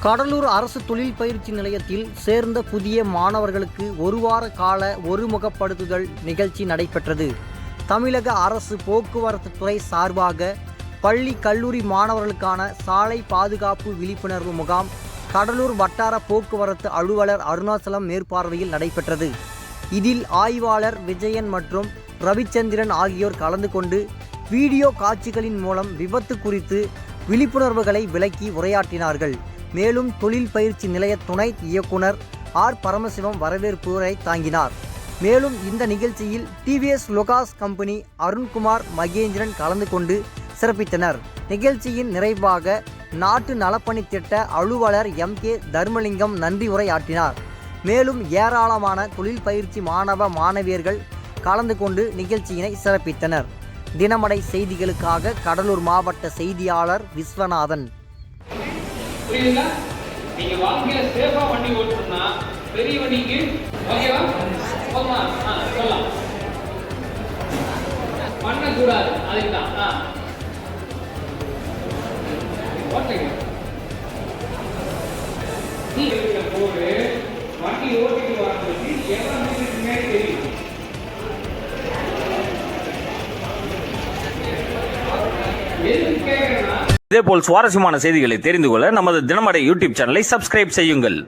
கடலூர் அரசு தொழில் பயிற்சி நிலையத்தில் சேர்ந்த புதிய மாணவர்களுக்கு ஒரு வார கால ஒருமுகப்படுத்துதல் நிகழ்ச்சி நடைபெற்றது. தமிழக அரசு போக்குவரத்து துறை சார்பாக பள்ளி கல்லூரி மாணவர்களுக்கான சாலை பாதுகாப்பு விழிப்புணர்வு முகாம் கடலூர் வட்டார போக்குவரத்து அலுவலர் அருணாச்சலம் மேற்பார்வையில் நடைபெற்றது. இதில் ஆய்வாளர் விஜயன் மற்றும் ரவிச்சந்திரன் ஆகியோர் கலந்து கொண்டு வீடியோ காட்சிகளின் மூலம் விபத்து குறித்து விழிப்புணர்வுகளை விளக்கி உரையாற்றினார்கள். மேலும் தொழில் பயிற்சி நிலைய துணை இயக்குனர் ஆர் பரமசிவம் வரவேற்பு உரை தாங்கினார். மேலும் இந்த நிகழ்ச்சியில் டிவிஎஸ் லோகாஸ் கம்பெனி அருண்குமார் மகேந்திரன் கலந்து கொண்டு சிறப்பித்தனர். நிகழ்ச்சியின் நிறைவாக நாட்டு நலப்பணி திட்ட அலுவலர் MK தர்மலிங்கம் நன்றி உரையாற்றினார். மேலும் ஏராளமான தொழில் பயிற்சி மாணவ மாணவியர்கள் கலந்து கொண்டு நிகழ்ச்சியினை சிறப்பித்தனர். தினமடை செய்திகளுக்காக கடலூர் மாவட்ட செய்தியாளர் விஸ்வநாதன். புரியுதுங்களா? நீங்க வாழ்க்கையில சேஃபா வண்டி ஓட்டணும்னா பெரிய வண்டிக்கு ஓகேவா போமா சொல்லலாம் பண்ணக்கூடாது. அதுதான் ஓட்டுங்க. போது வண்டி ஓட்டிட்டு வரதுக்கு எவ்வளவு மீட்டருக்கு தெரியும். எதுக்கு கேட்கறேன்னா இதேபோல் சுவாரஸ்யமான செய்திகளை தெரிந்து கொள்ள நமது தினமடை யூடியூப் சேனலை சப்ஸ்கிரைப் செய்யுங்கள்.